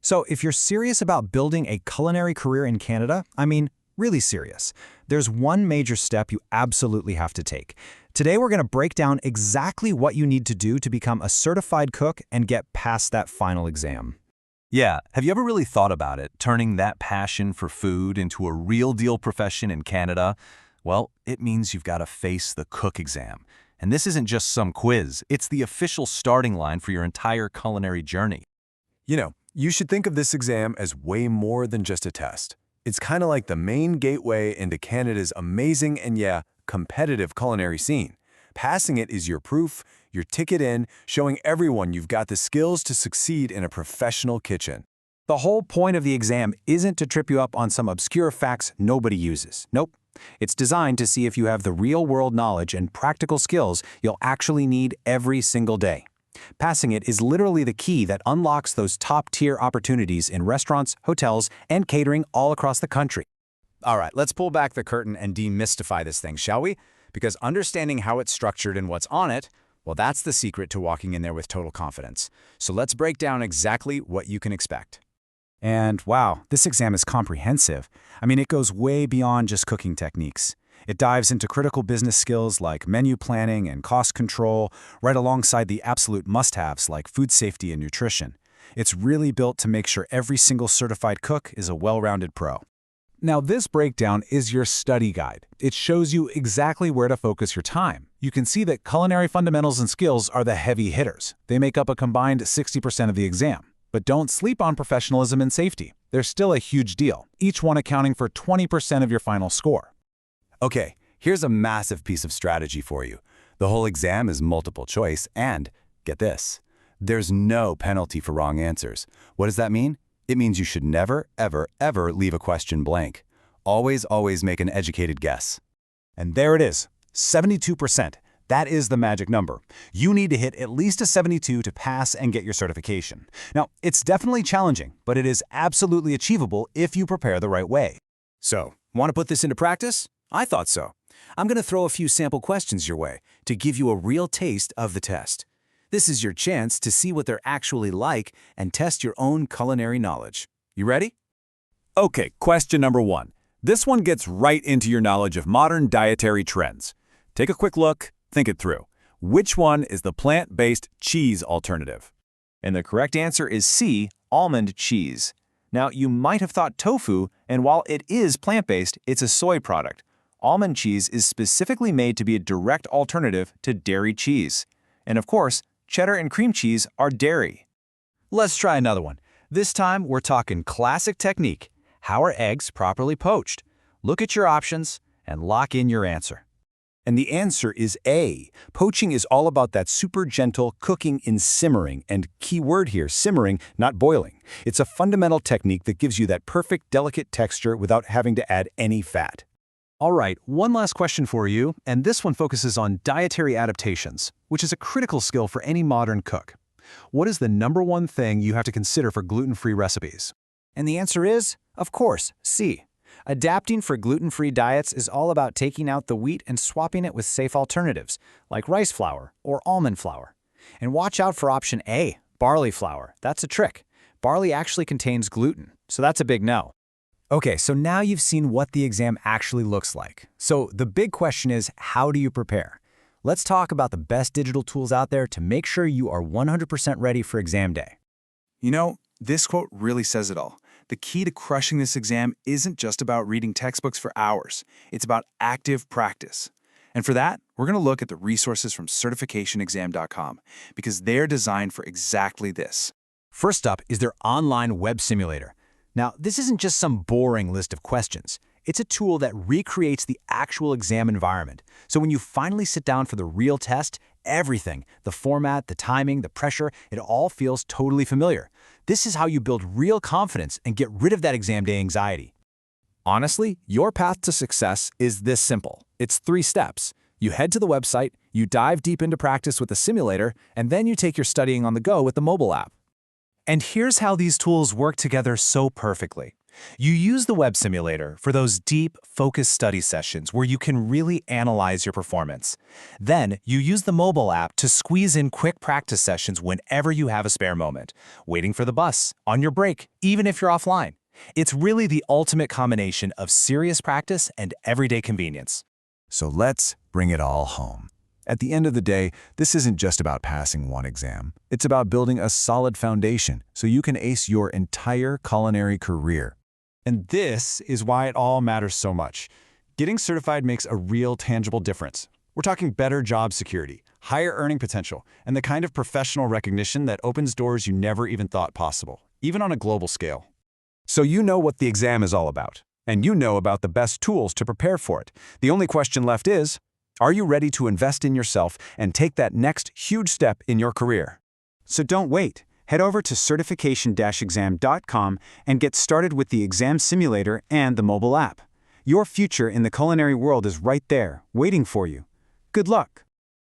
So if you're serious about building a culinary career in Canada, I mean, really serious, there's one major step you absolutely have to take. Today we're going to break down exactly what you need to do to become a certified cook and get past that final exam. Yeah, have you ever really thought about it, turning that passion for food into a real deal profession in Canada? Well, it means you've got to face the cook exam. And this isn't just some quiz, it's the official starting line for your entire culinary journey. You should think of this exam as way more than just a test. It's kind of like the main gateway into Canada's amazing and, competitive culinary scene. Passing it is your proof, your ticket in, showing everyone you've got the skills to succeed in a professional kitchen. The whole point of the exam isn't to trip you up on some obscure facts nobody uses. Nope. It's designed to see if you have the real-world knowledge and practical skills you'll actually need every single day. Passing it is literally the key that unlocks those top-tier opportunities in restaurants, hotels, and catering all across the country. All right, let's pull back the curtain and demystify this thing, shall we? Because understanding how it's structured and what's on it, well, that's the secret to walking in there with total confidence. So let's break down exactly what you can expect. And wow, this exam is comprehensive. I mean, it goes way beyond just cooking techniques. It dives into critical business skills like menu planning and cost control, right alongside the absolute must-haves like food safety and nutrition. It's really built to make sure every single certified cook is a well-rounded pro. Now, this breakdown is your study guide. It shows you exactly where to focus your time. You can see that culinary fundamentals and skills are the heavy hitters. They make up a combined 60% of the exam. But don't sleep on professionalism and safety. They're still a huge deal, each one accounting for 20% of your final score. Okay, here's a massive piece of strategy for you. The whole exam is multiple choice and, get this, there's no penalty for wrong answers. What does that mean? It means you should never, ever, ever leave a question blank. Always make an educated guess. And there it is, 72%. That is the magic number. You need to hit at least a 72 to pass and get your certification. Now, it's definitely challenging, but it is absolutely achievable if you prepare the right way. So, want to put this into practice? I thought so. I'm going to throw a few sample questions your way to give you a real taste of the test. This is your chance to see what they're actually like and test your own culinary knowledge. You ready? Okay, question number 1. This one gets right into your knowledge of modern dietary trends. Take a quick look, think it through. Which one is the plant-based cheese alternative? And the correct answer is C, almond cheese. Now, you might have thought tofu, and while it is plant-based, it's a soy product. Almond cheese is specifically made to be a direct alternative to dairy cheese. And of course, cheddar and cream cheese are dairy. Let's try another one. This time, we're talking classic technique. How are eggs properly poached? Look at your options and lock in your answer. And the answer is A. Poaching is all about that super gentle cooking in simmering, and key word here, simmering, not boiling. It's a fundamental technique that gives you that perfect, delicate texture without having to add any fat. All right, one last question for you, and this one focuses on dietary adaptations, which is a critical skill for any modern cook. What is the number one thing you have to consider for gluten-free recipes? And the answer is, of course, C. Adapting for gluten-free diets is all about taking out the wheat and swapping it with safe alternatives, like rice flour or almond flour. And watch out for option A, barley flour. That's a trick. Barley actually contains gluten, so that's a big no. Okay, so now you've seen what the exam actually looks like. So the big question is, how do you prepare? Let's talk about the best digital tools out there to make sure you are 100% ready for exam day. This quote really says it all. The key to crushing this exam isn't just about reading textbooks for hours. It's about active practice. And for that, we're going to look at the resources from certificationexam.com because they're designed for exactly this. First up is their online web simulator. Now, this isn't just some boring list of questions. It's a tool that recreates the actual exam environment. So when you finally sit down for the real test, everything, the format, the timing, the pressure, it all feels totally familiar. This is how you build real confidence and get rid of that exam day anxiety. Honestly, your path to success is this simple. It's 3 steps. You head to the website, you dive deep into practice with the simulator, and then you take your studying on the go with the mobile app. And here's how these tools work together so perfectly. You use the web simulator for those deep, focused study sessions where you can really analyze your performance. Then, you use the mobile app to squeeze in quick practice sessions whenever you have a spare moment, waiting for the bus, on your break, even if you're offline. It's really the ultimate combination of serious practice and everyday convenience. So let's bring it all home. At the end of the day, this isn't just about passing one exam. It's about building a solid foundation so you can ace your entire culinary career. And this is why it all matters so much. Getting certified makes a real tangible difference. We're talking better job security, higher earning potential, and the kind of professional recognition that opens doors you never even thought possible, even on a global scale. So you know what the exam is all about, and you know about the best tools to prepare for it. The only question left is, are you ready to invest in yourself and take that next huge step in your career? So don't wait. Head over to certification-exam.com and get started with the exam simulator and the mobile app. Your future in the culinary world is right there, waiting for you. Good luck.